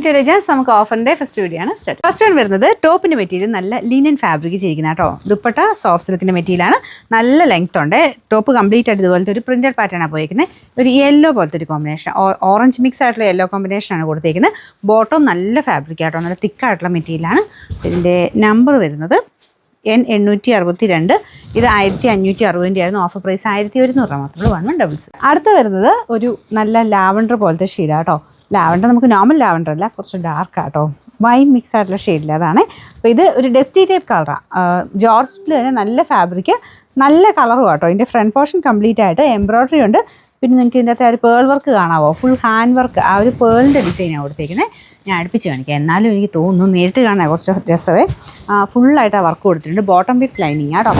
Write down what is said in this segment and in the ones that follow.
നമുക്ക് ഓഫറിന്റെ first video ആണ് start. First one വരുന്നത് ടോപ്പിന്റെ മെറ്റീരിയൽ നല്ല ലിനൻ ഫാബ്രിക് ചെയ്തിരിക്കുന്ന കേട്ടോ. ദുപ്പട്ട സോഫ്റ്റ് സിൽക്കിന്റെ മെറ്റീരിയലാണ്. നല്ല ലെങ്ത് ഉണ്ട്. ടോപ്പ് കംപ്ലീറ്റ് ആയിട്ട് ഇതുപോലത്തെ ഒരു പ്രിന്റഡ് പാറ്റേൺ ആണ് പോയിരിക്കുന്നത്. ഒരു യെല്ലോ പോലത്തെ ഒരു കോമ്പിനേഷൻ, ഓറഞ്ച് മിക്സ് ആയിട്ടുള്ള യെല്ലോ കോമ്പിനേഷൻ ആണ് കൊടുത്തിരിക്കുന്നത്. ബോട്ടം നല്ല ഫാബ്രിക് ആട്ടോ, നല്ല തിക്കായിട്ടുള്ള മെറ്റീരിയലാണ്. ഇതിന്റെ നമ്പർ വരുന്നത് N862. ഇത് 1560 ആയിരുന്നു. ഓഫർ പ്രൈസ് 1100 മാത്രമേ ഉള്ളൂ. 1100. അടുത്ത വരുന്നത് ഒരു നല്ല ലാവൻഡർ പോലത്തെ ഷെയ്ഡാട്ടോ. ലാവൻഡർ നമുക്ക് നോർമൽ ലാവൻഡർ അല്ല, കുറച്ച് ഡാർക്ക് ആട്ടോ, വൈൻ മിക്സ് ആയിട്ടുള്ള ഷെയ്ഡിൽ അതാണ്. അപ്പോൾ ഇത് ഒരു ഡസ്റ്റി ടൈപ്പ് കളറാണ്. ജോർജറ്റിൽ തന്നെ നല്ല ഫാബ്രിക്, നല്ല കളറും ആട്ടോ. ഇതിൻ്റെ ഫ്രണ്ട് പോർഷൻ കംപ്ലീറ്റ് ആയിട്ട് എംബ്രോയ്ഡറി ഉണ്ട്. പിന്നെ നിങ്ങൾക്ക് ഇതിൻ്റെ അകത്ത് ഒരു പേൾ വർക്ക് കാണാവോ, ഫുൾ ഹാൻഡ് വർക്ക്, ആ ഒരു പേളിൻ്റെ ഡിസൈനാണ് കൊടുത്തേക്കുന്നത്. ഞാൻ അടുപ്പിച്ച് കാണിക്കാം, എന്നാലും എനിക്ക് തോന്നുന്നു നേരിട്ട് കാണാൻ കുറച്ച് രസമേ. ഫുള്ളായിട്ട് ആ വർക്ക് കൊടുത്തിട്ടുണ്ട്. ബോട്ടം വിത്ത് ലൈനിങ് ആട്ടോ.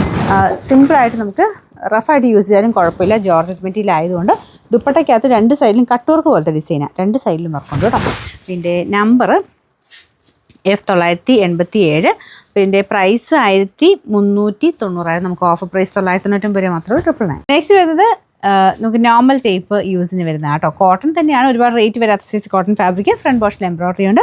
സിമ്പിളായിട്ട് നമുക്ക് റഫായിട്ട് യൂസ് ചെയ്താലും കുഴപ്പമില്ല. ജോർജറ്റ് മെറ്റീരിയൽ ആയതുകൊണ്ട്. ദുപ്പട്ടയ്ക്കകത്ത് രണ്ട് സൈഡിലും കട്ട് വർക്ക് പോലത്തെ ഡിസൈനാണ്, രണ്ട് സൈഡിലും വർക്കുണ്ട് കേട്ടോ. ഇതിൻ്റെ നമ്പർ F987. ഇതിൻ്റെ പ്രൈസ് 1390. നമുക്ക് ഓഫർ പ്രൈസ് 990 മാത്രമേ 999. നെക്സ്റ്റ് വരുന്നത് നമുക്ക് നോർമൽ ടേപ്പ് യൂസിന് വരുന്ന കേട്ടോ. കോട്ടൺ തന്നെയാണ്, ഒരുപാട് റേറ്റ് വരാത്ത സൈസ് കോട്ടൺ ഫാബ്രിക്. ഫ്രണ്ട് പോർഷനിൽ എംബ്രോയ്ഡറി ഉണ്ട്.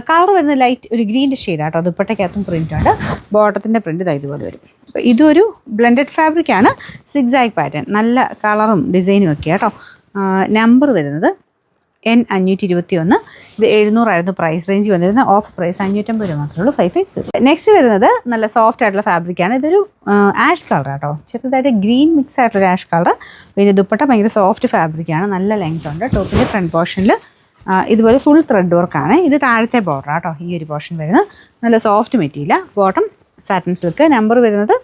കളർ വരുന്നത് ലൈറ്റ് ഒരു ഗ്രീൻ്റെ ഷെയ്ഡ് കേട്ടോ. ദുപ്പട്ടയ്ക്കകത്തും പ്രിൻ്റ് ഉണ്ട്. ബോട്ടത്തിൻ്റെ പ്രിൻ്റ് ഇതുപോലെ വരും. അപ്പോൾ ഇതൊരു ബ്ലെൻഡഡ് ഫാബ്രിക്കാണ്, സിഗ്സാഗ് പാറ്റേൺ. നല്ല കളറും ഡിസൈനും ഒക്കെ കേട്ടോ. നമ്പർ വരുന്നത് N521. ഇത് 700 ആയിരുന്നു പ്രൈസ് റേഞ്ച് വന്നിരുന്നത്. ഓഫർ പ്രൈസ് 550 മാത്രമേ ഉള്ളൂ. 550. നെക്സ്റ്റ് വരുന്നത് നല്ല സോഫ്റ്റ് ആയിട്ടുള്ള ഫാബ്രിക്കാണ്. ഇതൊരു ആഷ് കളർ കേട്ടോ, ചെറുതായിട്ട് ഗ്രീൻ മിക്സ് ആയിട്ടുള്ള ആഷ് കളർ. പിന്നെ ദുപ്പട്ട ഭയങ്കര സോഫ്റ്റ് ഫാബ്രിക്കാണ്, നല്ല ലെങ്ത് ഉണ്ട്. ടോപ്പിൻ്റെ ഫ്രണ്ട് പോർഷനിൽ ഇതുപോലെ ഫുൾ ത്രെഡ് വർക്കാണ്. ഇത് താഴത്തെ ബോർഡർ കേട്ടോ. ഈ ഒരു പോർഷൻ വരുന്നത് നല്ല soft material. Bottom satin silk. Number വരുന്നത്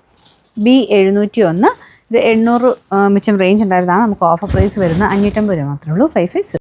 B701. ഇത് 800 മിച്ചം റേഞ്ച് ഉണ്ടായിരുന്നതാണ്. നമുക്ക് ഓഫർ പ്രൈസ് വരുന്നത് 550 മാത്രമേ ഉള്ളൂ. 550.